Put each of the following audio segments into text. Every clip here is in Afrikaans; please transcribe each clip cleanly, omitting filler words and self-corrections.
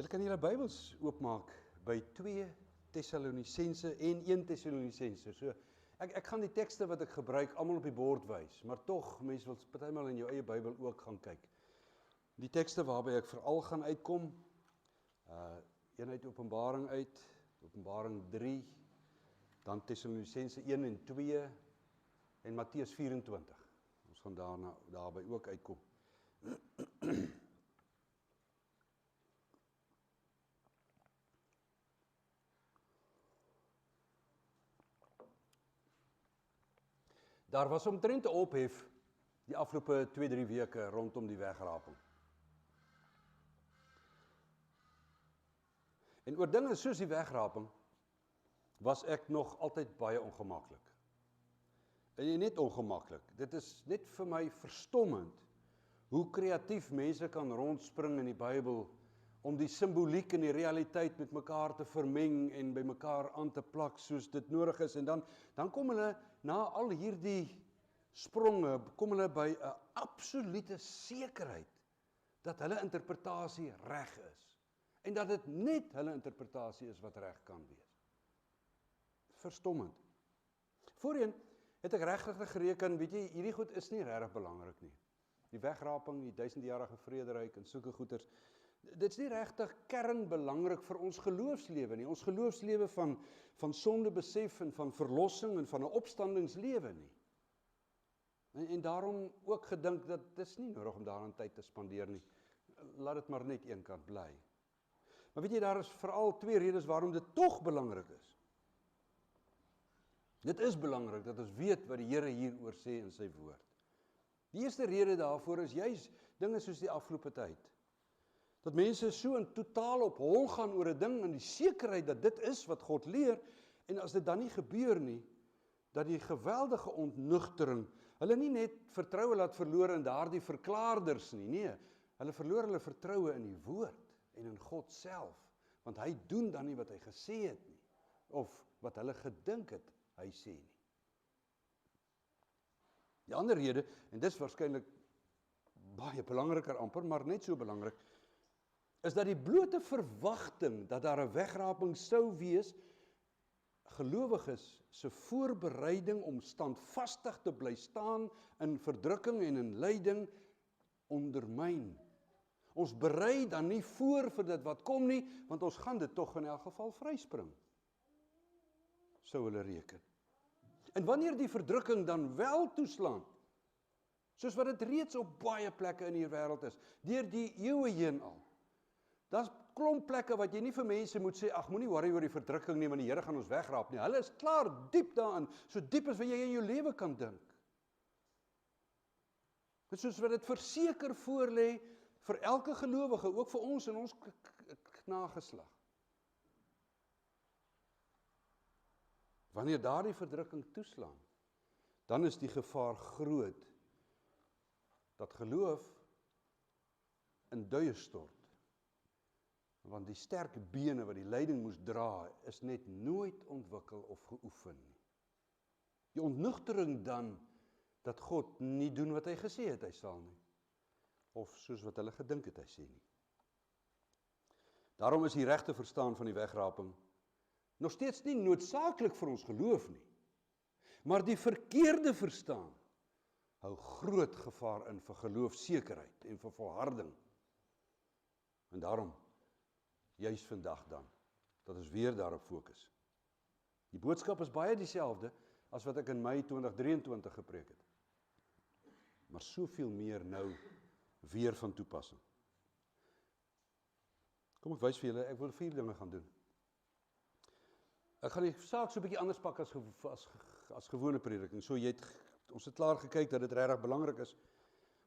Julle kan julle Bybels oopmaak by 2 Tessalonisense en 1 Tessalonisense. So ek gaan die tekste wat ek gebruik almal op die bord wys, maar tog mense wil partymal in jou eie Bybel ook gaan kyk. Die tekste waarby ek veral gaan uitkom, een uit Openbaring uit, Openbaring 3, dan Tessalonisense 1 en 2 en Matteus 24. Ons gaan daarby ook uitkom. Daar was omtrent 'n ophef die afgelope 2-3 weke rondom die wegraping. En oor dinge soos die wegraping was ek nog altyd baie ongemaklik. En net ongemaklik. Dit is net vir my verstommend hoe kreatief mense kan rondspring in die Bybel om die simboliek en die realiteit met mekaar te vermeng en by mekaar aan te plak soos dit nodig is. En dan kom hulle na al hierdie spronge, kom hulle by 'n absolute sekerheid dat hulle interpretasie reg is. En dat dit net hulle interpretasie is wat reg kan wees. Verstommend. Voorheen het ek regtig gereken, weet jy, hierdie goed is nie regtig belangrik nie. Die wegraping, die 1000-jarige vrederyk en sulke goeters, dit is nie regtig kernbelangrik vir ons geloofslewe nie. Ons geloofslewe van sondebesef en van verlossing en van 'n opstandingslewe nie. En daarom ook gedink dat dit is nie nodig om daaraan tyd te spandeer nie. Laat dit maar net een kant bly. Maar weet jy, daar is veral 2 redes waarom dit tog belangrik is. Dit is belangrik dat ons weet wat die Here hieroor sê in sy woord. Die eerste rede daarvoor is juis dinge soos die afgelope tyd. Dat mense so in totaal op hol gaan oor 'n ding en die sekerheid dat dit is wat God leer, en as dit dan nie gebeur nie, dat die geweldige ontnugtering, hulle nie net vertroue laat verloor in daardie verklaarders nie, nee, hulle verloor hulle vertroue in die woord en in God self, want hy doen dan nie wat hy gesê het nie, of wat hulle gedink het hy sê nie. Die ander rede, en dis waarskynlik baie belangriker amper, maar net so belangrik, is dat die blote verwagting dat daar 'n wegraping sou wees, gelowiges se voorbereiding om standvastig te bly staan in verdrukking en in lyding ondermyn. Ons berei dan nie voor vir dit wat kom nie, want ons gaan dit tog in elk geval vryspring. Sou hulle reken. En wanneer die verdrukking dan wel toeslaan, soos wat dit reeds op baie plekke in hierdie wêreld is, deur die eeue heen al, daar's klomp plekke wat jy nie vir mense moet sê, ag, moenie worry oor die verdrukking nie, want die Here gaan ons wegraap nie. Hulle is klaar diep daarin, so diep as wat jy in jou lewe kan dink. Dit is soos wat dit verseker voorlê vir elke gelowige, ook vir ons en ons nageslag. Wanneer daardie verdrukking toeslaan, dan is die gevaar groot dat geloof in duie stort. Want die sterk bene wat die lyding moes dra, is net nooit ontwikkel of geoefen nie. Die ontnugtering dan, dat God nie doen wat hy gesê het hy sal nie, of soos wat hulle gedink het hy sê nie. Daarom is die regte verstaan van die wegraping nog steeds nie noodsaaklik vir ons geloof nie, maar die verkeerde verstaan hou groot gevaar in vir geloofsekerheid en vir volharding. En daarom, juis vandag dan, dat ons weer daarop fokus. Die boodskap is baie dieselfde as wat ek in Mei 2023 gepreek het. Maar soveel meer nou weer van toepassing. Kom ek wys vir julle, ek wil 4 dinge gaan doen. Ek gaan die saak so 'n bietjie anders pak as gewone prediking. So ons het klaar gekyk dat dit regtig belangrik is.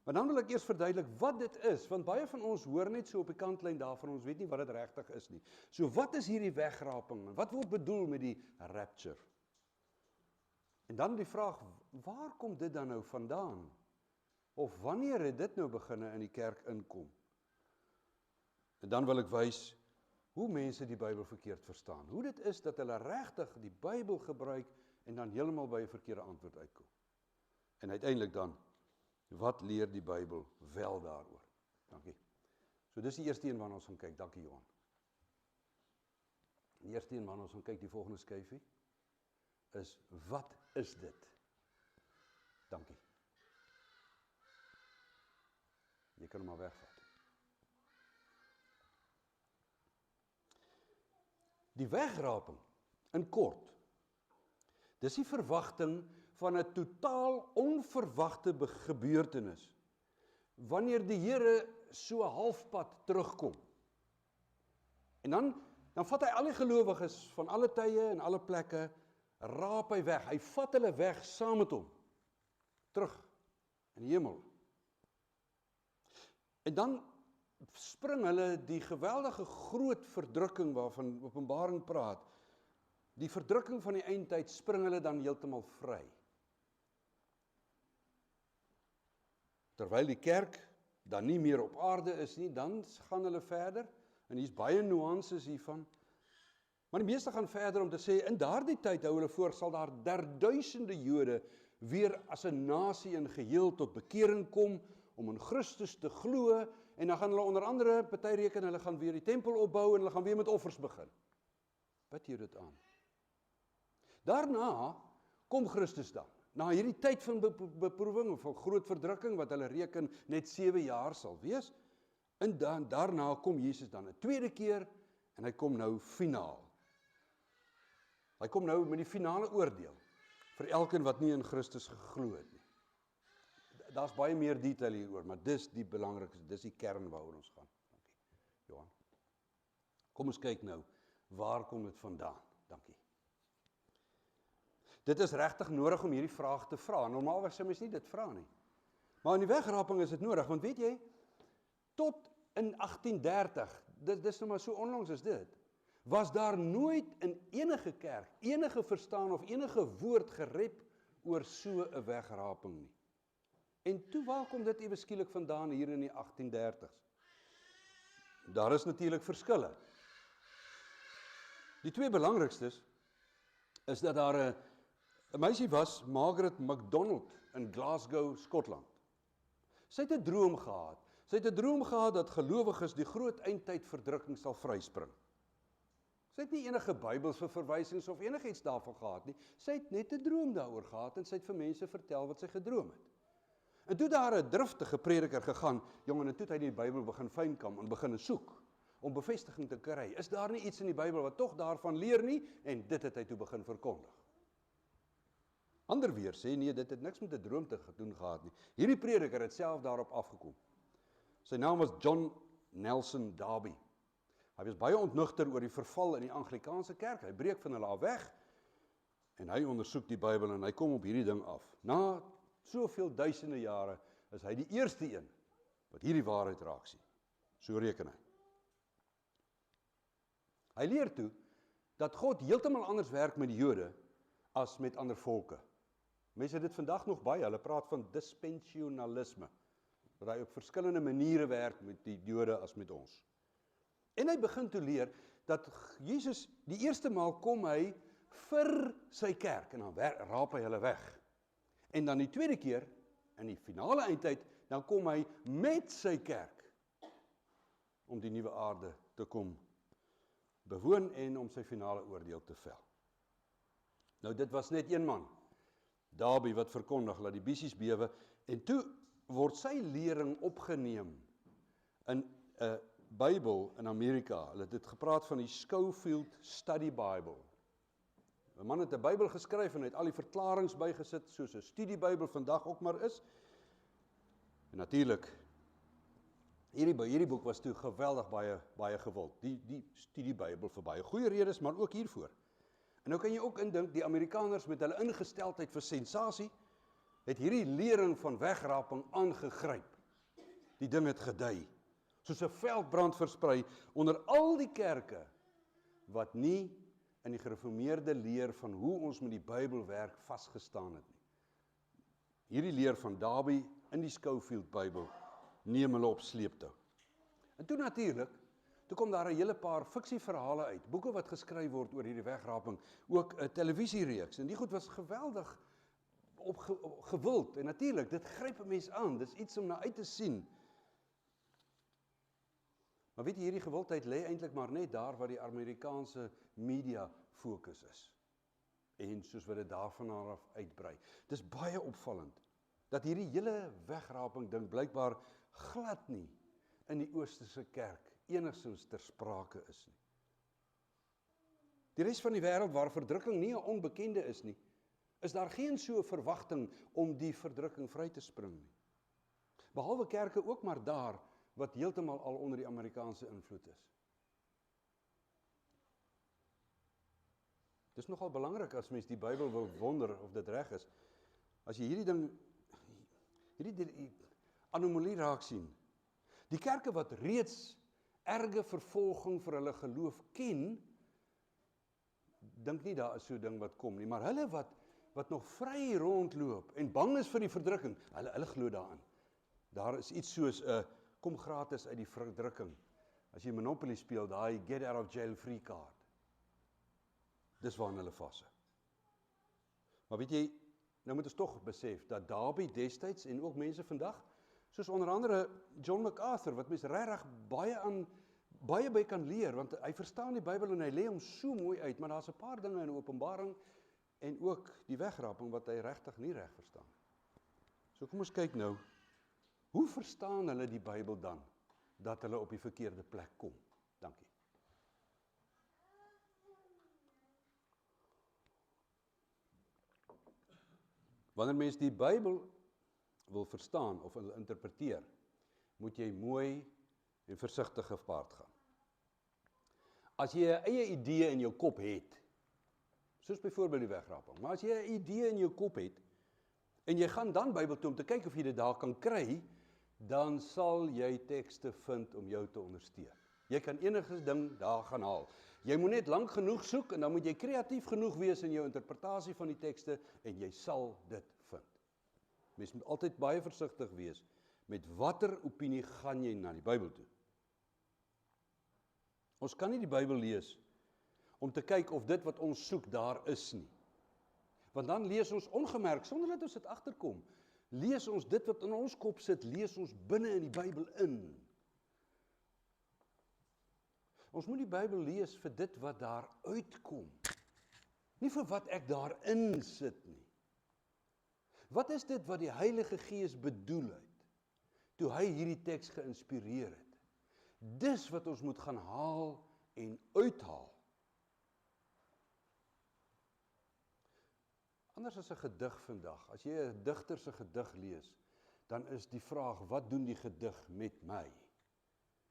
Maar dan wil ek eers verduidelik wat dit is, want baie van ons hoor net so op die kantlyn daarvan, ons weet nie wat dit regtig is nie. So wat is hierdie wegraping? Wat word bedoel met die rapture? En dan die vraag, waar kom dit dan nou vandaan? Of wanneer het dit nou beginne in die kerk inkom? En dan wil ek wys hoe mense die Bybel verkeerd verstaan. Hoe dit is dat hulle regtig die Bybel gebruik en dan heeltemal by 'n verkeerde antwoord uitkom. En uiteindelik dan, wat leer die Bybel wel daaroor? Dankie. So dis die eerste een waarna ons gaan kyk. Dankie Johan. Die eerste een, man, ons gaan kyk die volgende skyfie, is, wat is dit? Dankie. Jy kan hom maar wegvat. Die wegraping, in kort, dis die verwagting van 'n totaal onverwagte gebeurtenis, wanneer die Here so halfpad terugkom. En dan vat hy al die gelowiges van alle tye en alle plekke, raap hy weg, hy vat hulle weg saam met hom, terug in die hemel. En dan spring hulle die geweldige groot verdrukking waarvan Openbaring praat, die verdrukking van die eindtyd, spring hulle dan heeltemal vry. Terwyl die kerk dan nie meer op aarde is nie, dan gaan hulle verder, en hier's baie nuances hiervan, maar die meeste gaan verder om te sê, in daardie tyd hou hulle voor, sal daar derduisende Jode weer as 'n nasie in geheel tot bekering kom, om in Christus te glo, en dan gaan hulle onder andere, party reken, hulle gaan weer die tempel opbou, en hulle gaan weer met offers begin. Bid jy dit aan? Daarna kom Christus dan, na hierdie tyd van beproewing, of van groot verdrukking, wat hulle reken net 7 jaar sal wees, en dan, daarna kom Jesus dan 'n tweede keer, en hy kom nou finaal. Hy kom nou met die finale oordeel, vir elkeen wat nie in Christus geglo het nie. Daar's baie meer detail hieroor, maar dis die belangrikste, dis die kern waaroor ons gaan. Dankie, Johan. Kom ons kyk nou, waar kom dit vandaan? Dankie. Dit is regtig nodig om hierdie vraag te vra. Normaalweg sou mens nie dit vra nie. Maar in die wegraping is dit nodig, want weet jy, tot in 1830, dis nou maar so onlangs as dit, was daar nooit in enige kerk, enige verstaan of enige woord gerep oor so 'n wegraping nie. En toe, waar kom dit ewe skielik vandaan hier in die 1830s? Daar is natuurlik verskille. Die twee belangrikstes is dat daar 'n meisie was, Margaret MacDonald, in Glasgow, Skotland. Sy het 'n droom gehad. Sy het 'n droom gehad dat gelowiges die groot eindtyd verdrukking sal vryspring. Sy het nie enige Bybelse verwysings of enigiets daarvan gehad nie. Sy het net 'n droom daaroor gehad en sy het vir mense vertel wat sy gedroom het. En toe daar 'n driftige prediker gegaan, en toe het hy die Bybel begin fynkam en begin soek om bevestiging te kry. Is daar nie iets in die Bybel wat tog daarvan leer nie? En dit het hy toe begin verkondig. Ander weer sê nee, dit het niks met 'n droom te doen gehad nie. Hierdie prediker het self daarop afgekom. Sy naam was John Nelson Darby. Hy was baie ontnugter oor die verval in die Anglikaanse kerk. Hy breek van hulle af weg en hy ondersoek die Bybel en hy kom op hierdie ding af. Na soveel duisende jare is hy die eerste een wat hierdie waarheid raak sien. So reken hy. Hy leer toe dat God heeltemal anders werk met die Jode as met ander volke. Mense dit vandag nog baie, hulle praat van dispensionalisme, dat hy op verskillende maniere werk met die Jode as met ons. En hy begin toe leer dat Jesus die eerste maal kom hy vir sy kerk en dan raap hy hulle weg. En dan die tweede keer, in die finale eindtyd, dan kom hy met sy kerk om die nuwe aarde te kom bewoon en om sy finale oordeel te vel. Nou dit was net een man, Darby, wat verkondig, laat die bissies bewe, en toe word sy lering opgeneem in 'n Bybel in Amerika. Hulle het dit gepraat van die Scofield Study Bible. 'n Man het 'n Bybel geskryf en het al die verklaringe bygesit, soos 'n studiebybel vandag ook maar is. En natuurlik, hierdie boek was toe geweldig baie gewild. Die studiebybel vir baie goeie redes, maar ook hiervoor. En nou kan jy ook indink, die Amerikaners met hulle ingesteldheid vir sensasie, het hierdie lering van wegraping aangegryp. Die ding het gedei, soos 'n veldbrand versprei onder al die kerke, wat nie in die gereformeerde leer van hoe ons met die Bybel werk vasgestaan het nie. Hierdie leer van Darby in die Scofield Bybel neem hulle op sleeptou. En toe natuurlik, toe kom daar 'n hele paar fiksieverhale uit, boeke wat geskryf word oor hierdie wegraping, ook 'n televisiereeks, en die goed was geweldig gewild, en natuurlik, dit gryp 'n mens aan, dis iets om na uit te sien. Maar weet jy, hierdie gewildheid lê eintlik maar net daar waar die Amerikaanse media fokus is. En soos wat dit daarvan af uitbrei. Dis baie opvallend, dat hierdie hele wegraping ding blykbaar glad nie in die Oosterse kerk enigstens ter sprake is nie. Die res van die wêreld waar verdrukking nie 'n onbekende is nie, is daar geen so 'n verwagting om die verdrukking vry te spring nie. Behalwe kerke ook maar daar, wat heeltemal al onder die Amerikaanse invloed is. Dis nogal belangrik as mens die Bybel wil wonder of dit reg is. As jy hierdie anomalie raak sien. Die kerke wat reeds erge vervolging vir hulle geloof ken, dink nie daar is so 'n ding wat kom nie, maar hulle wat nog vry rondloop en bang is vir die verdrukking, hulle glo daarin. Daar is iets soos 'n kom gratis uit die verdrukking. As jy Monopoly speel, daai get out of jail free kaart. Dis waarin hulle vashou. Maar weet jy, nou moet ons tog besef dat Darby destyds en ook mense vandag, soos onder andere John MacArthur, wat mens regtig baie by kan leer, want hy verstaan die Bybel en hy lê hom so mooi uit, maar daar's 'n paar dinge in Openbaring en ook die wegraping wat hy regtig nie reg verstaan. So kom ons kyk nou, hoe verstaan hulle die Bybel dan, dat hulle op die verkeerde plek kom? Dankie. Wanneer mens die Bybel wil verstaan of wil interpreteer, moet jy mooi en versigtig gepaard gaan. As jy 'n eie idee in jou kop het, soos byvoorbeeld die wegraping, maar as jy 'n idee in jou kop het, en jy gaan dan Bybel toe om te kyk of jy dit daar kan kry, dan sal jy tekste vind om jou te ondersteun. Jy kan enige ding daar gaan haal. Jy moet net lank genoeg soek en dan moet jy kreatief genoeg wees in jou interpretasie van die tekste en jy sal dit vind. Mens moet altyd baie versigtig wees met watter opinie gaan jy na die Bybel toe. Ons kan nie die Bybel lees om te kyk of dit wat ons soek daar is nie. Want dan lees ons ongemerk, sonder dat ons dit agterkom, lees ons dit wat in ons kop sit, lees ons binne in die Bybel in. Ons moet die Bybel lees vir dit wat daar uitkom, nie vir wat ek daarin sit nie. Wat is dit wat die Heilige Gees bedoel het, toe hy hierdie teks geïnspireer het? Dis wat ons moet gaan haal en uithaal. Anders as 'n gedig vandag, as jy 'n digter se gedig lees, dan is die vraag, wat doen die gedig met my?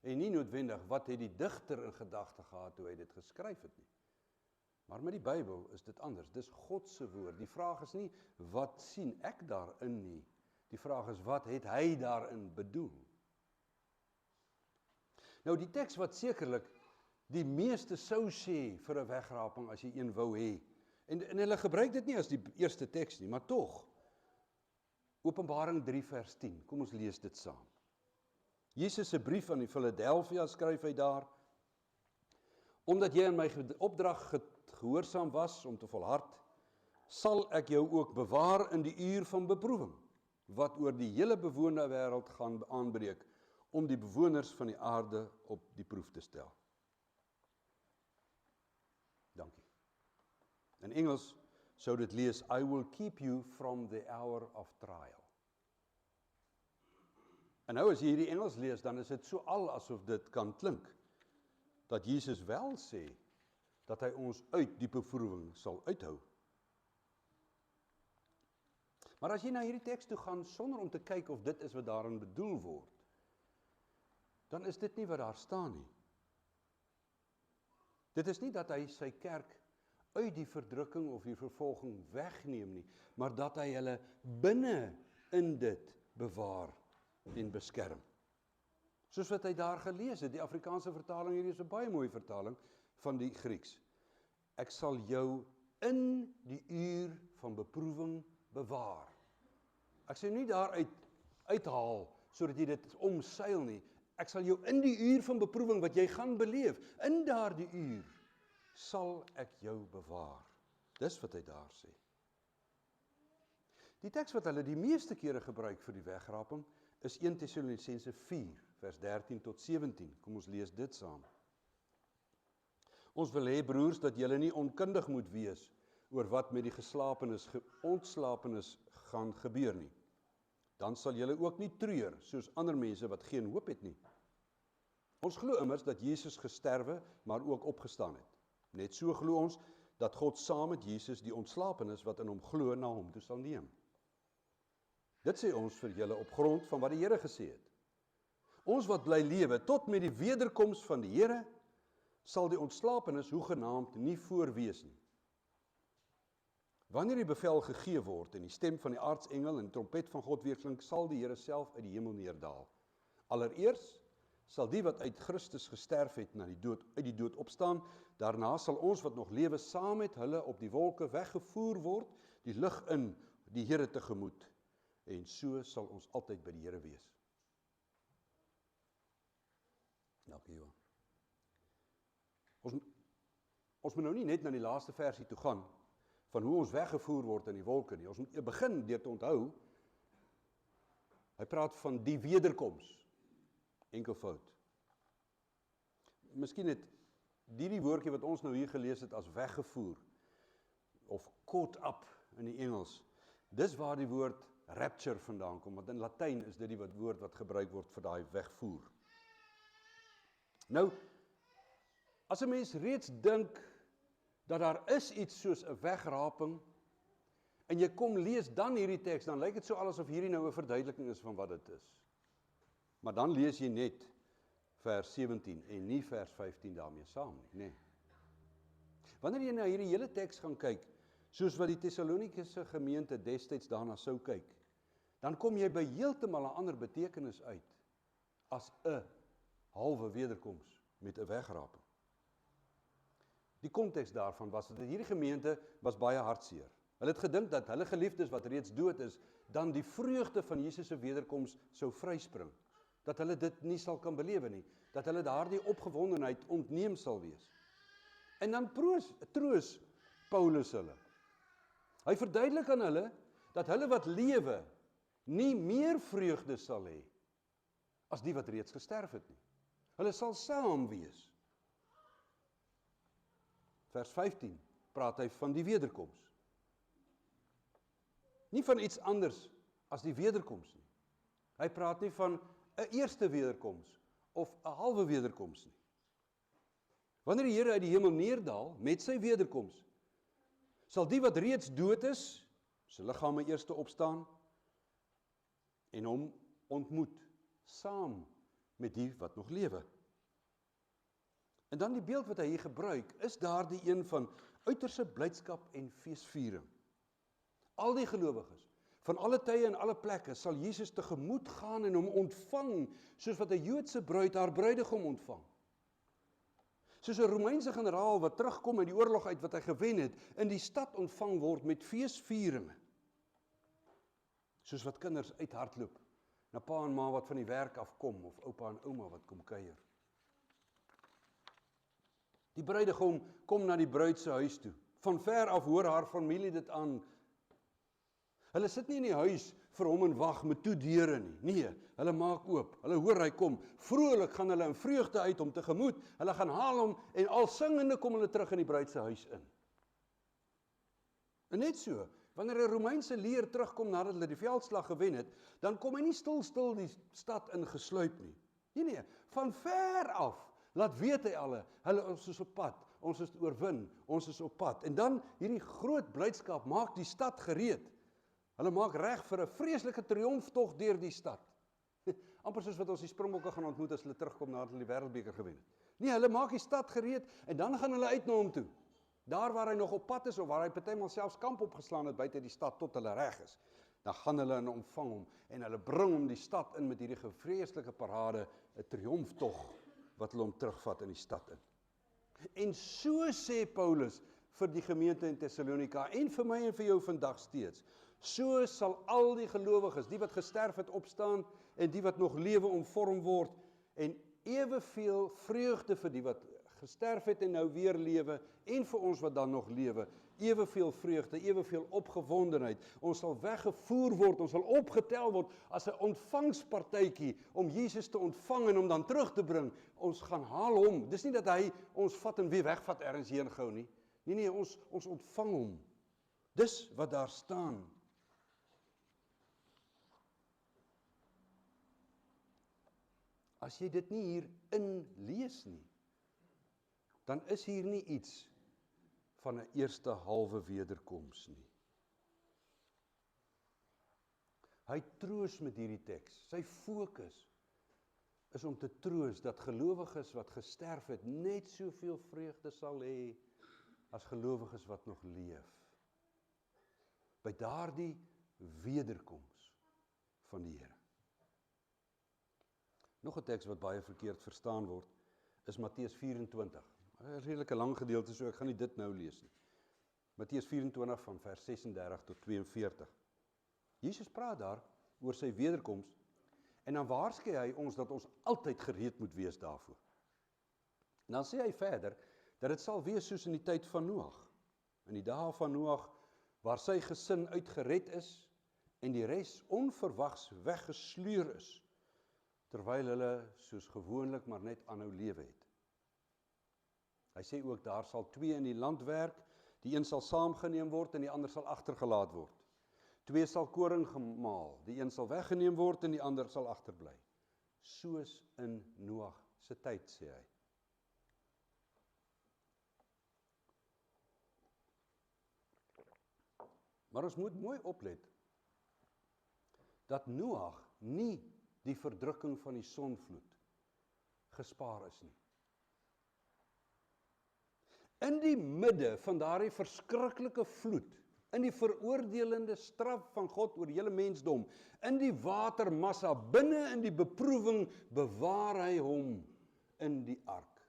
En nie noodwendig, wat het die digter in gedagte gehad toe hy dit geskryf het nie. Maar met die Bybel is dit anders, dis God se woord. Die vraag is nie, wat sien ek daarin nie. Die vraag is, wat het hy daarin bedoel? Nou die teks wat sekerlik die meeste sou sê vir 'n wegraping as jy een wou hê, en hulle gebruik dit nie as die eerste teks nie, maar tog, Openbaring 3 vers 10, kom ons lees dit saam. Jesus se brief aan die Philadelphia skryf hy daar, omdat jy aan my opdrag gehoorsaam was om te volhard, sal ek jou ook bewaar in die uur van beproewing, wat oor die hele bewoonde wêreld gaan aanbreek, om die bewoners van die aarde op die proef te stel. Dankie. In Engels sou dit lees, I will keep you from the hour of trial. En nou as jy hierdie Engels lees, dan is dit so al asof dit kan klink, dat Jesus wel sê, dat hy ons uit die beproewing sal uithou. Maar as jy na hierdie teks toe gaan, sonder om te kyk of dit is wat daarin bedoel word, dan is dit nie wat daar staan nie. Dit is nie dat hy sy kerk uit die verdrukking of die vervolging wegneem nie, maar dat hy hulle binne in dit bewaar en beskerm. Soos wat hy daar gelees het, die Afrikaanse vertaling, hierdie is 'n baie mooi vertaling van die Grieks. Ek sal jou in die uur van beproewing bewaar. Ek sê nie daaruit uithaal, sodat jy dit omseil nie. Ek sal jou in die uur van beproewing wat jy gaan beleef, in daardie uur, sal ek jou bewaar. Dis wat hy daar sê. Die teks wat hulle die meeste kere gebruik vir die wegraping, is 1 Tessalonisense 4, vers 13 tot 17. Kom ons lees dit saam. Ons wil hê, broers, dat julle nie onkundig moet wees oor wat met die ontslapenis gaan gebeur nie. Dan sal julle ook nie treur, soos ander mense wat geen hoop het nie. Ons glo immers dat Jesus gesterwe, maar ook opgestaan het. Net so glo ons dat God saam met Jesus die ontslapenis wat in hom glo na hom toe sal neem. Dit sê ons vir julle op grond van wat die Here gesê het. Ons wat bly lewe tot met die wederkoms van die Here, sal die ontslapenis hoegenaamd nie voorwees nie. Wanneer die bevel gegee word en die stem van die aartsengel en die trompet van God weerklink, sal die Here self uit die hemel neerdaal. Allereers sal die wat uit Christus gesterf het uit die dood opstaan, daarna sal ons wat nog lewe saam met hulle op die wolke weggevoer word, die lug in, die Here tegemoet. En so sal ons altyd by die Here wees. Dankie, Johan. Ons moet nou nie net na die laaste versie toe gaan, van hoe ons weggevoer word in die wolke nie. Ons moet begin deur te onthou, hy praat van die wederkoms, enkelvoud. Miskien het die woordjie wat ons nou hier gelees het as weggevoer, of caught up in die Engels, dis waar die woord rapture vandaan kom, want in Latyn is dit die woord wat gebruik word vir daai wegvoer. Nou, as 'n mens reeds dink dat daar is iets soos 'n wegraping, en jy kom lees dan hierdie teks, dan lyk dit so asof hierdie nou 'n verduideliking is van wat dit is. Maar dan lees jy net vers 17 en nie vers 15 daarmee saam nie, nee. Wanneer jy na hierdie hele teks gaan kyk, soos wat die Tessalonikiese gemeente destyds daarna sou kyk, dan kom jy by heeltemal 'n ander betekenis uit as 'n halwe wederkoms met 'n wegraping. Die konteks daarvan was dat hierdie gemeente was baie hartseer. Hulle het gedink dat hulle geliefdes wat reeds dood is, dan die vreugde van Jesus se wederkoms sou vryspring. Dat hulle dit nie sal kan belewe nie, dat hulle daardie opgewondenheid ontneem sal wees. En dan troos Paulus hulle. Hy verduidelik aan hulle dat hulle wat lewe nie meer vreugde sal hê as die wat reeds gesterf het nie. Hulle sal saam wees. Vers 15 praat hy van die wederkoms. Nie van iets anders as die wederkoms nie. Hy praat nie van 'n eerste wederkoms of 'n halwe wederkoms nie. Wanneer die Here uit die hemel neerdaal met sy wederkoms, sal die wat reeds dood is, sy liggame eers opstaan en hom ontmoet, saam met die wat nog lewe. En dan die beeld wat hy hier gebruik, is daardie een van uiterse blydskap en feesviering. Al die gelowiges, van alle tye en alle plekke, sal Jesus tegemoet gaan en hom ontvang, soos wat 'n Joodse bruid haar bruidegom ontvang. Soos 'n Romeinse generaal wat terugkom uit die oorlog uit wat hy gewen het, in die stad ontvang word met feesvieringe. Soos wat kinders uithardloop, na pa en ma wat van die werk afkom, of oupa en ouma wat kom kuier. Die bruidegom kom na die bruid se huis toe. Van ver af hoor haar familie dit aan. Hulle sit nie in die huis vir hom en wag met toe deure nie. Nee, hulle maak oop. Hulle hoor hy kom. Vrolik gaan hulle in vreugde uit om tegemoet. Hulle gaan haal hom en al singende kom hulle terug in die bruid se huis in. En net so, wanneer 'n Romeinse leer terugkom nadat hulle die veldslag gewen het, dan kom hy nie stil die stad ingesluip nie. Nee, van ver af laat weet hy hulle ons is op pad, ons is oorwin, ons is op pad. En dan hierdie groot blydskap maak die stad gereed. Hulle maak reg vir 'n vreeslike triomftog deur die stad. Amper soos wat ons die Springbokke gaan ontmoet as hulle terugkom nadat hulle die Wêreldbeker gewen het. Nee, hulle maak die stad gereed en dan gaan hulle uit na hom toe. Daar waar hy nog op pad is of waar hy partymal selfs kamp opgeslaan het buite die stad tot hulle reg is. Dan gaan hulle en ontvang hom en hulle bring hom die stad in met hierdie vreeslike parade, 'n triomftog wat hulle hom terugvat in die stad in. En so sê Paulus vir die gemeente in Tessalonika en vir my en vir jou vandag steeds. So sal al die gelowiges, die wat gesterf het opstaan en die wat nog lewe omvorm word en eweveel vreugde vir die wat gesterf het en nou weer lewe en vir ons wat dan nog lewe eweveel vreugde, eweveel opgewondenheid. Ons sal weggevoer word, ons sal opgetel word as 'n ontvangspartytjie om Jesus te ontvang en om dan terug te bring. Ons gaan haal hom. Dis nie dat hy ons vat en weer wegvat ergens heen gou nie. Nee, ons ontvang hom. Dis wat daar staan. As jy dit nie hier inlees nie, dan is hier nie iets van 'n eerste halwe wederkoms nie. Hy troos met hierdie teks. Sy fokus is om te troos dat gelowiges wat gesterf het, net soveel vreugde sal hê as gelowiges wat nog leef. By daardie wederkoms van die Here. Nog 'n teks wat baie verkeerd verstaan word, is Matteus 24. 'n redelike lang gedeelte, so ek gaan nie dit nou lees nie. Matteus 24 van vers 36 tot 42. Jesus praat daar oor sy wederkoms, en dan waarsku hy ons dat ons altyd gereed moet wees daarvoor. En dan sê hy verder, dat dit sal wees soos in die tyd van Noag. In die dae van Noag, waar sy gesin uitgered is, en die res onverwags weggesluur is, terwyl hulle soos gewoonlik maar net aanhou lewe het. Hy sê ook, daar sal 2 in die land werk, die een sal saamgeneem word en die ander sal agtergelaat word. 2 sal koring gemaal, die een sal weggeneem word en die ander sal agterbly. Soos in Noag se tyd, sê hy. Maar ons moet mooi oplet, dat Noag nie die verdrukking van die sonvloed gespaar is nie. In die midde van daardie verskriklike vloed, in die veroordelende straf van God oor die hele mensdom, in die watermassa, binne in die beproewing, bewaar hy hom in die ark.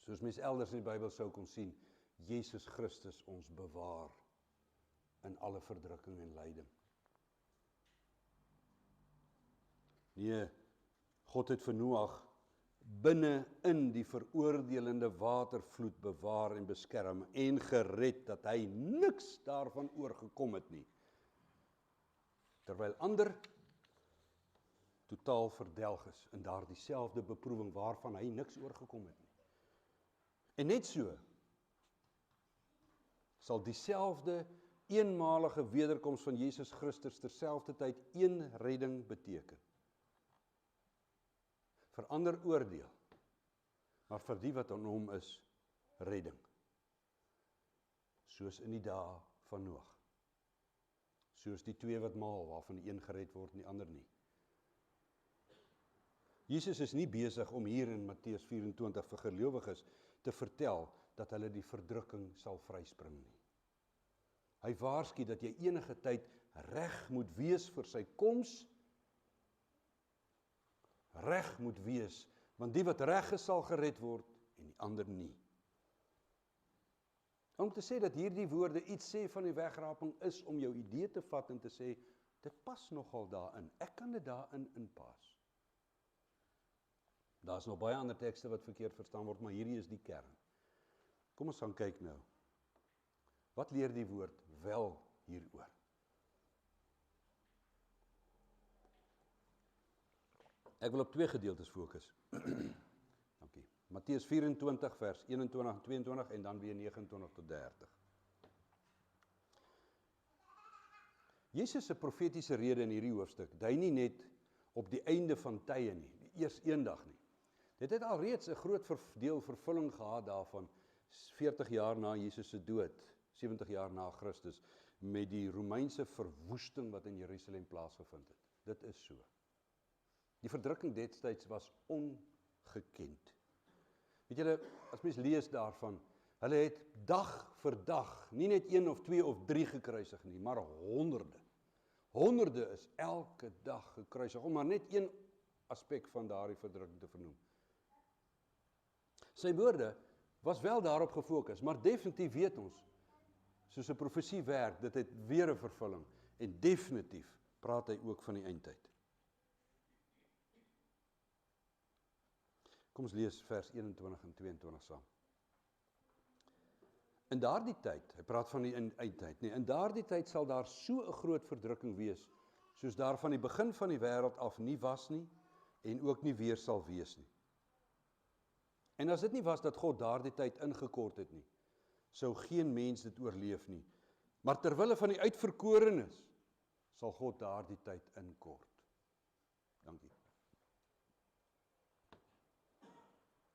Soos mens elders in die Bybel sou kon sien, Jesus Christus ons bewaar in alle verdrukking en lyding. Nee, God het vir Noag binne in die veroordelende watervloed bewaar en beskerm en gered, dat hy niks daarvan oorgekom het nie. Terwyl ander totaal verdelg is in daardie selfde beproewing waarvan hy niks oorgekom het nie. En net so sal dieselfde eenmalige wederkoms van Jesus Christus terselfdertyd een redding beteken. Vir ander oordeel, maar vir die wat aan hom is, redding. Soos in die dae van Noag. Soos die 2 wat maal, waarvan die een gered word en die ander nie. Jesus is nie besig om hier in Matteus 24 vir gelowiges te vertel dat hulle die verdrukking sal vryspring nie. Hy waarsku dat jy enige tyd reg moet wees vir sy koms, reg moet wees, want die wat reg is sal gered word en die ander nie. Om te sê dat hierdie woorde iets sê van die wegraping is om jou idee te vat en te sê, dit pas nogal daarin, ek kan dit daarin inpas. Daar is nog baie ander tekste wat verkeerd verstaan word, maar hierdie is die kern. Kom ons gaan kyk nou. Wat leer die woord wel hieroor? Ek wil op 2 gedeeltes fokus. Dankie. Matteus 24 vers 21 en 22 en dan weer 29 tot 30. Jesus se profetiese rede in hierdie hoofstuk dui nie net op die einde van tye nie, eers eendag nie. Dit het alreeds 'n groot deel vervulling gehad daarvan 40 jaar na Jesus se dood, 70 jaar na Christus, met die Romeinse verwoesting wat in Jerusalem plaasgevind het. Dit is so. Die verdrukking destyds was ongekend. Weet julle, as mens lees daarvan, hulle het dag vir dag, nie net 1 of 2 of 3 gekruisig nie, maar honderde. Honderde is elke dag gekruisig, om maar net een aspek van daardie verdrukking te vernoem. Sy woorde was wel daarop gefokus, maar definitief weet ons, soos 'n profesie werk, dit het weer 'n vervulling, en definitief praat hy ook van die eindtyd. Kom ons lees vers 21 en 22 saam. In daardie tyd, hy praat van die eindtyd, nee, in daardie tyd sal daar so 'n groot verdrukking wees, soos daar van die begin van die wêreld af nie was nie, en ook nie weer sal wees nie. En as dit nie was dat God daardie tyd ingekort het nie, sou geen mens dit oorleef nie. Maar terwille van die uitverkorenes, sal God daardie tyd inkort. Dankie.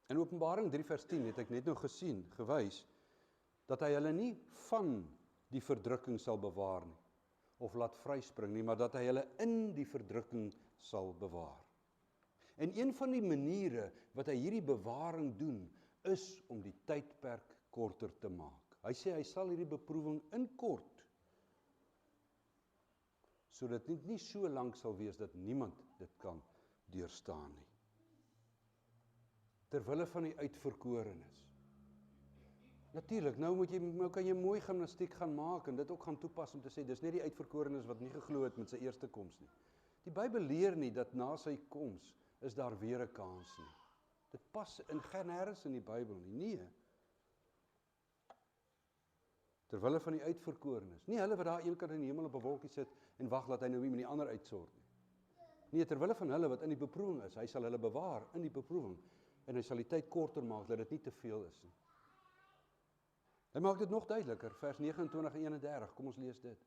In Openbaring 3 vers 10 het ek net nou gewys, dat hy hulle nie van die verdrukking sal bewaar nie, of laat vryspring nie, maar dat hy hulle in die verdrukking sal bewaar. En een van die maniere wat hy hierdie bewaring doen, is om die tydperk korter te maak. Hy sê hy sal hierdie beproewing inkort, sodat dit nie so lank sal wees dat niemand dit kan deurstaan nie. Terwille van die uitverkorenes. Natuurlik, nou kan jy mooi gimnastiek gaan maak en dit ook gaan toepas om te sê, dis nie die uitverkorenes wat nie geglo het met sy eerste koms nie. Die Bybel leer nie dat na sy koms is daar weer 'n kans nie. Dit pas in nêrens in die Bybel nie. Nee. Terwille van die uitverkorenes. Nie hulle wat daar eenkant in die hemel op 'n wolkie sit en wag dat hy nou weer met die ander uitsort nie. Nee, terwille van hulle wat in die beproewing is, hy sal hulle bewaar in die beproewing en hy sal die tyd korter maak dat dit nie te veel is nie. Hy maak dit nog duideliker, vers 29 en 31, kom ons lees dit.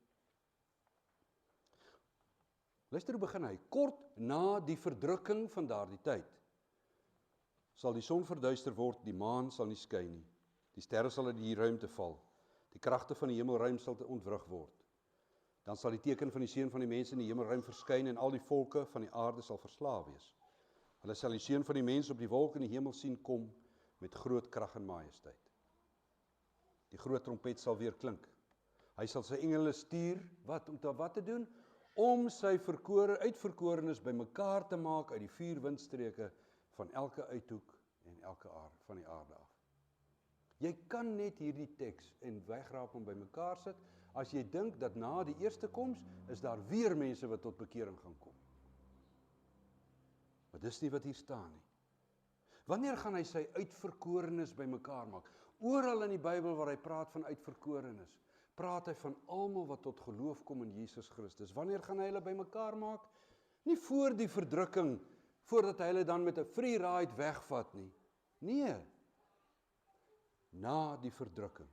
Luister hoe begin hy, kort na die verdrukking van daardie tyd, sal die son verduister word, die maan sal nie skyn nie, die sterre sal in die ruimte val, die kragte van die hemelruim sal ontwrig word. Dan sal die teken van die seun van die mense in die hemelruim verskyn en al die volke van die aarde sal verslae wees. Hulle sal die seun van die mens op die wolk in die hemel sien kom met groot krag en majesteit. Die groot trompet sal weer klink. Hy sal sy engele stuur, om wat te doen? Om sy uitverkorenes bymekaar te maak uit die 4 windstreke van elke uithoek en elke van die aarde af. Jy kan net hierdie teks en wegraap hom bymekaar sit, as jy dink dat na die eerste koms, is daar weer mense wat tot bekering gaan kom. Maar dis nie wat hier staan nie. Wanneer gaan hy sy uitverkorenes bymekaar maak? Oral in die Bybel waar hy praat van uitverkorenes, praat hy van almal wat tot geloof kom in Jesus Christus. Wanneer gaan hy hulle bymekaar maak? Nie voor die verdrukking, voordat hy hulle dan met 'n free ride wegvat nie. Nee. Na die verdrukking.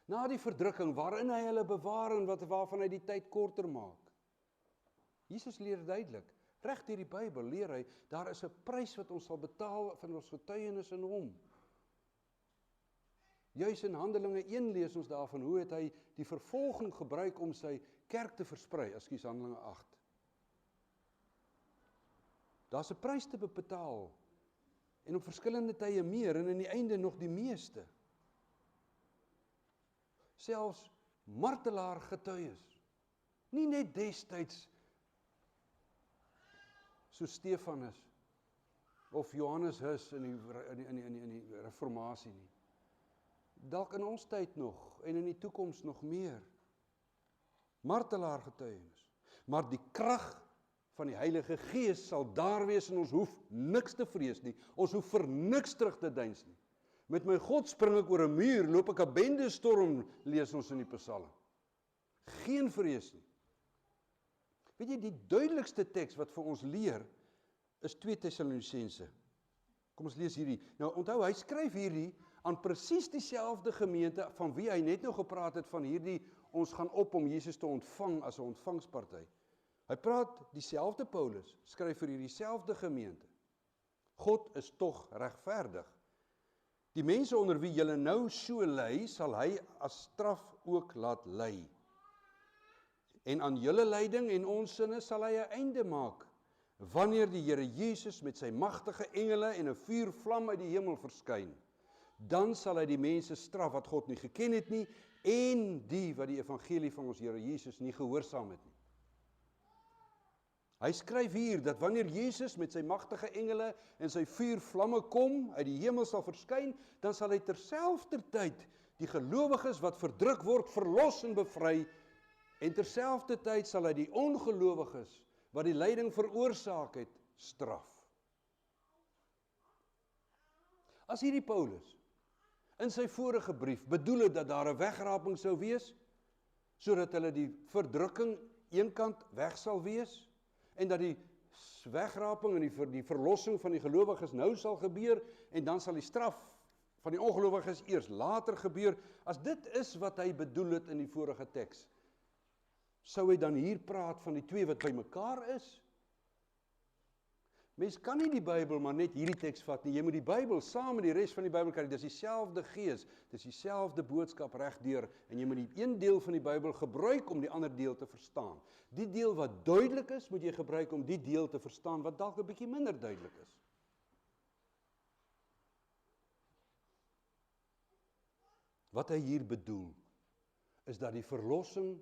Na die verdrukking waarin hy hulle bewaar en waarvan hy die tyd korter maak. Jesus leer duidelik, reg deur die Bybel leer hy, daar is 'n prys wat ons sal betaal van ons getuienis in hom. Juis in Handelinge 1 lees ons daarvan, hoe het hy die vervolging gebruik om sy kerk te versprei, Handelinge 8. Daar's 'n prys te betaal, en op verskillende tye meer, en in die einde nog die meeste. Selfs martelaar getuies, nie net destyds, so Stefanus, of Johannes Hus in die reformatie nie. Dalk in ons tyd nog, en in die toekoms nog meer. Martelaar getuienis. Maar die krag van die Heilige Gees sal daar wees en ons hoef niks te vrees nie. Ons hoef vir niks terug te deins nie. Met my God spring ek oor 'n muur, loop ek 'n bendestorm, lees ons in die Psalm. Geen vrees nie. Weet jy, die duidelikste teks wat vir ons leer, is 2 Tessalonisense. Kom ons lees hierdie. Nou onthou, hy skryf hierdie aan presies dieselfde gemeente van wie hy net nou gepraat het van hierdie, ons gaan op om Jesus te ontvang as 'n ontvangsparty. Hy praat, dieselfde Paulus, skryf vir hierdie selfde gemeente. God is tog regverdig. Die mense onder wie julle nou so ly, sal hy as straf ook laat ly. En aan julle lyding en ons sinne sal hy 'n einde maak, wanneer die Here Jesus met sy magtige engele en 'n vuurvlam uit die hemel verskyn. Dan sal hy die mense straf wat God nie geken het nie, en die wat die evangelie van ons Here Jesus nie gehoorsaam het nie. Hy skryf hier dat wanneer Jesus met sy magtige engele en sy vuurvlamme kom, uit die hemel sal verskyn, dan sal hy terselfdertyd die gelowiges wat verdruk word, verlos en bevry, en terselfdertyd sal hy die ongelowiges wat die lyding veroorsaak het, straf. As hierdie Paulus in sy vorige brief bedoel het dat daar 'n wegraping sou wees, sodat hulle die verdrukking eenkant weg sal wees, en dat die wegraping en die verlossing van die gelowiges nou sal gebeur, en dan sal die straf van die ongelowiges eers later gebeur. As dit is wat hy bedoel het in die vorige teks, sou hy dan hier praat van die twee wat by mekaar is? Mens kan nie die Bybel maar net hierdie teks vat nie. Jy moet die Bybel saam met die res van die Bybel kry. Dis dieselfde gees, dis dieselfde boodskap regdeur, en jy moet die een deel van die Bybel gebruik om die ander deel te verstaan. Die deel wat duidelik is, moet jy gebruik om die deel te verstaan wat dalk 'n bietjie minder duidelik is. Wat hy hier bedoel, is dat die verlossing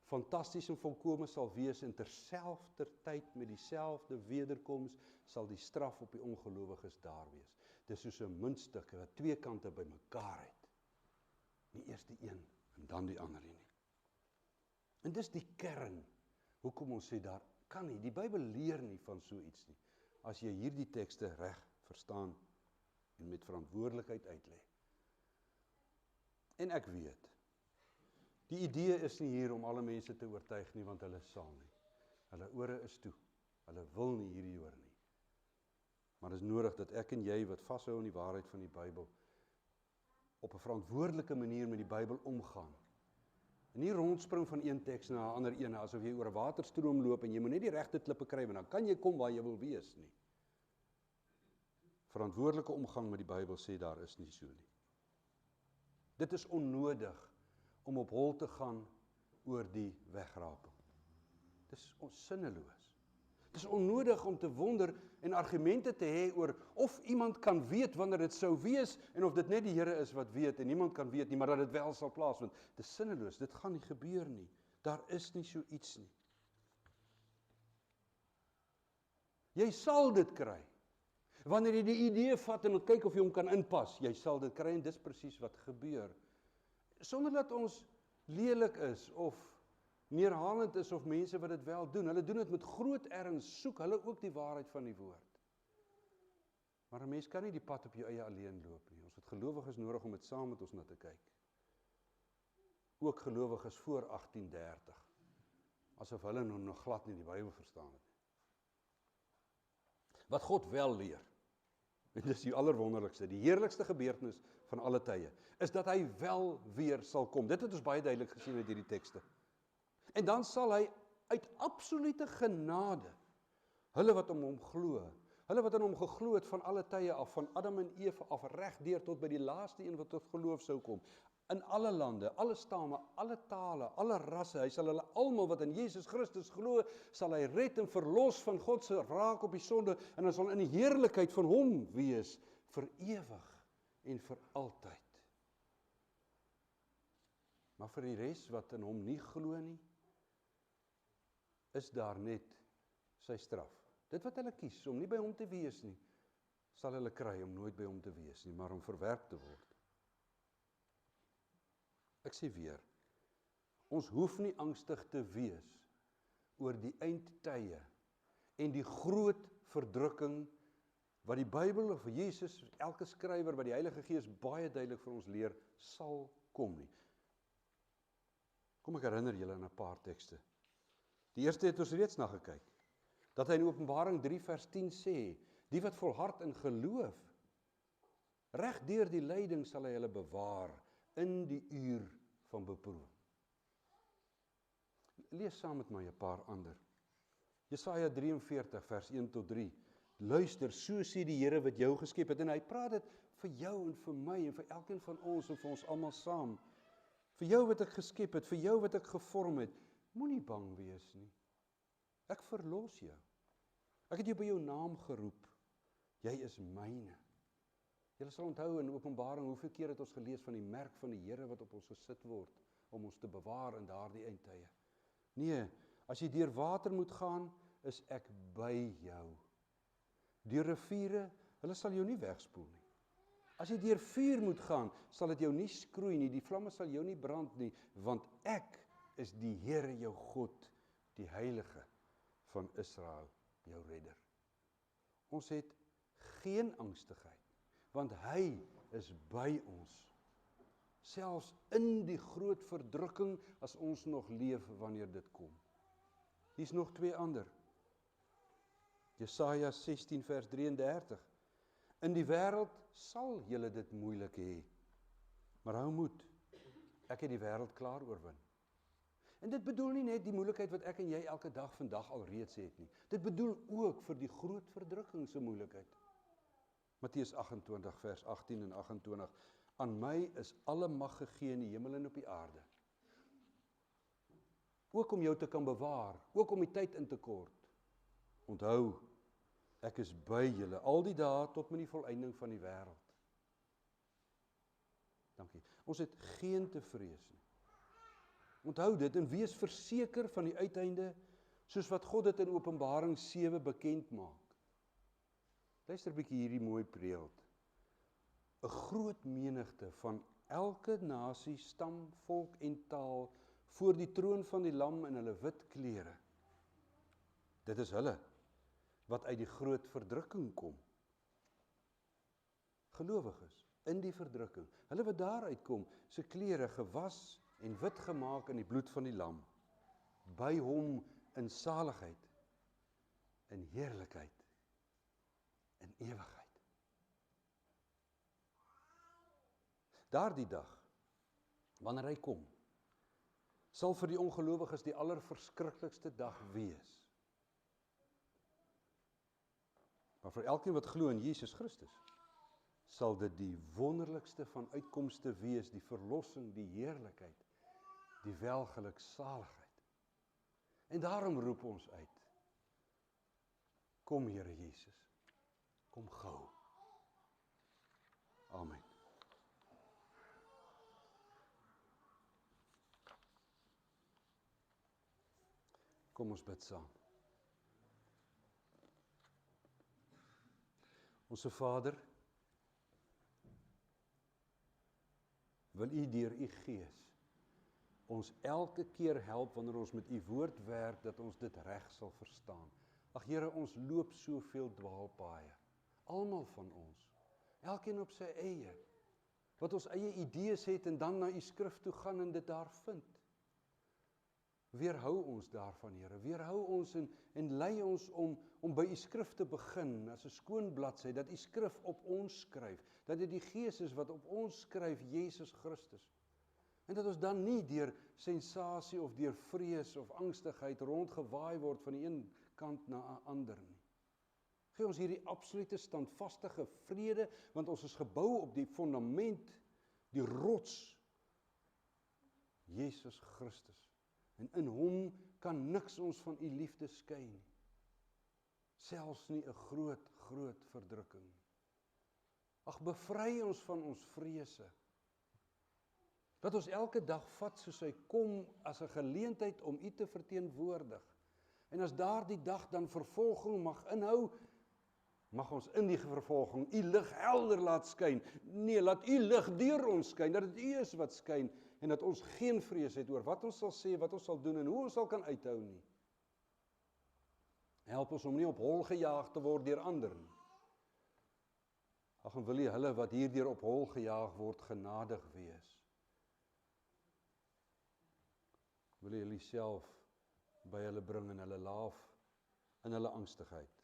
fantasties en volkome sal wees, en terselfdertyd met dieselfde wederkoms sal die straf op die ongelowiges daar wees. Dis soos 'n muntstuk wat twee kante by mekaar het. Nie eers die een en dan die ander nie. En dis die kern hoekom ons sê daar kan nie, die Bybel leer nie van so iets nie, as jy hierdie tekste reg verstaan en met verantwoordelikheid uitlê. En ek weet, die idee is nie hier om alle mense te oortuig nie, want hulle sal nie. Hulle ore is toe. Hulle wil nie hierdie hoor nie. Maar dit is nodig dat ek en jy wat vashou aan die waarheid van die Bybel, op 'n verantwoordelike manier met die Bybel omgaan. En nie rondspring van een teks na 'n ander een, asof jy oor 'n waterstroom loop en jy moet net die regte klippe kry, want dan kan jy kom waar jy wil wees nie. Verantwoordelike omgang met die Bybel sê daar is nie so nie. Dit is onnodig om op hol te gaan oor die wegraping. Dit is sinneloos. Dit is onnodig om te wonder en argumente te hê oor of iemand kan weet wanneer dit sou wees, en of dit net die Here is wat weet, en niemand kan weet nie, maar dat dit wel sal plaasvind. Dit is sinneloos, dit gaan nie gebeur nie. Daar is nie so iets nie. Jy sal dit kry. Wanneer jy die idee vat en kyk of jy hom kan inpas, jy sal dit kry, en dis presies wat gebeur. Sonder dat ons lelik is of neerhalend is of mense wat dit wel doen. Hulle doen dit met groot erns, soek hulle ook die waarheid van die woord. Maar 'n mens kan nie die pad op jou eie alleen loop nie. Ons het gelowiges nodig om dit saam met ons na te kyk. Ook gelowiges voor 1830. Asof hulle nog glad nie die Bybel verstaan het nie. Wat God wel leer, en dis die allerwonderlikste, die heerlikste gebeurtenis van alle tye, is dat hy wel weer sal kom. Dit het ons baie duidelik gesien uit hierdie tekste. En dan sal hy uit absolute genade, hulle wat om hom glo, hulle wat aan hom geglo het van alle tye af, van Adam en Eva af, regdeur tot by die laaste een wat tot geloof sou kom, in alle lande, alle stamme, alle tale, alle rasse, hy sal hulle almal wat in Jesus Christus glo, sal hy red en verlos van God se wraak op die sonde, en hy sal in die heerlikheid van hom wees, vir ewig en vir altyd. Maar vir die res wat in hom nie glo nie, is daar net sy straf. Dit wat hulle kies, om nie by hom te wees nie, sal hulle kry om nooit by hom te wees nie, maar om verwerp te word. Ek sê weer, ons hoef nie angstig te wees oor die eindtye en die groot verdrukking wat die Bybel of Jesus, elke skrywer wat die Heilige Gees baie duidelik vir ons leer, sal kom nie. Kom ek herinner julle aan 'n paar tekste. Die eerste het ons reeds na gekyk, dat hy in Openbaring 3 vers 10 sê, die wat volhard in geloof, reg deur die lyding sal hy hulle bewaar in die uur van beproewing. Lees saam met my 'n paar ander. Jesaja 43 vers 1 tot 3. Luister, so sê die Here wat jou geskep het, en hy praat dit vir jou en vir my en vir elkeen van ons en vir ons almal saam. Vir jou wat ek geskep het, vir jou wat ek gevorm het, moenie bang wees nie. Ek verlos jou. Ek het jou by jou naam geroep. Jy is myne. Julle sal onthou in Openbaring, hoeveel keer het ons gelees van die merk van die Here wat op ons gesit word, om ons te bewaar in daardie eindtye. Nee, as jy deur water moet gaan, is ek by jou. Deur riviere, hulle sal jou nie wegspoel nie. As jy deur vuur moet gaan, sal dit jou nie skroei nie, die vlamme sal jou nie brand nie, want ek is die Here jou God, die Heilige van Israel, jou redder. Ons het geen angstigheid want hy is by ons. Selfs in die groot verdrukking as ons nog leef wanneer dit kom. Hier's nog 2 ander. Jesaja 16 vers 33. In die wêreld sal julle dit moeilik hê, maar hou moed, ek het die wêreld klaar oorwin. En dit bedoel nie net die moeilikheid wat ek en jy elke dag vandag al reeds het nie. Dit bedoel ook vir die groot verdrukking se moeilikheid. Matteus 28 vers 18 en 28. Aan my is alle mag gegee in die hemel en op die aarde. Ook om jou te kan bewaar, ook om die tyd in te kort. Onthou, ek is by julle al die dae tot met die volëinding van die wêreld. Dankie. Ons het geen te vrees nie. Onthou dit en wees verseker van die uiteinde, soos wat God dit in Openbaring 7 bekend maak. Luister 'n bietjie hierdie mooi preeld. 'n Groot menigte van elke nasie, stam, volk en taal voor die troon van die Lam in hulle wit klere. Dit is hulle wat uit die groot verdrukking kom. Gelowiges in die verdrukking. Hulle wat daaruit kom, se klere gewas en wit gemaak in die bloed van die Lam. By hom in saligheid, in heerlikheid, in ewigheid. Daardie dag, wanneer hy kom, sal vir die ongelowiges die allerverskriklikste dag wees. Maar vir elkeen wat glo in Jesus Christus, sal dit die wonderlikste van uitkomste wees, die verlossing, die heerlikheid, die welgeluksaligheid. En daarom roep ons uit, kom Here Jesus, kom gou. Amen. Kom ons bid saam. Onse Vader, wil U deur U Gees ons elke keer help wanneer ons met U woord werk, dat ons dit reg sal verstaan. Ag Here, ons loop soveel dwaalpaaie, almal van ons, elkeen op sy eie, wat ons eie idees het en dan na U skrif toe gaan en dit daar vind. Weerhou ons daarvan, Here, weerhou ons en lei ons om by U skrif te begin, as 'n skoon bladsy, dat U skrif op ons skryf, dat dit die Gees is wat op ons skryf, Jesus Christus. En dat ons dan nie deur sensasie of deur vrees of angstigheid rondgewaai word van die een kant na 'n ander nie. Gee ons hierdie absolute standvastige vrede, want ons is gebou op die fondament, die rots, Jesus Christus. En in hom kan niks ons van U liefde skei nie. Selfs nie 'n groot verdrukking nie. Ag, bevry ons van ons vrese. Dat ons elke dag vat soos hy kom as 'n geleentheid om U te verteenwoordig. En as daardie dag dan vervolging mag inhou, mag ons in die vervolging U lig helder laat skyn. Nee, laat U lig deur ons skyn, dat dit U is wat skyn en dat ons geen vrees het oor wat ons sal sê, wat ons sal doen en hoe ons sal kan uithou nie. Help ons om nie op hol gejaag te word deur ander nie. Ag, en wil U hulle wat hierdeur op hol gejaag word genadig wees. Wil U hulle self by hulle bring in hulle laaf, in hulle angstigheid.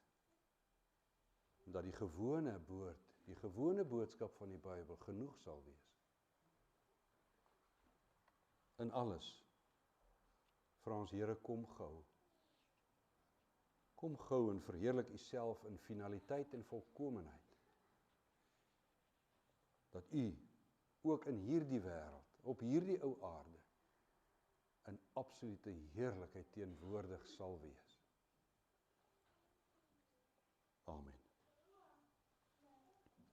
Dat die gewone boodskap van die Bybel genoeg sal wees. In alles, vra ons Here, kom gou. Kom gou en verheerlik U self in finaliteit en volkomenheid. Dat U ook in hierdie wêreld, op hierdie ou aarde, in absolute heerlikheid teenwoordig sal wees.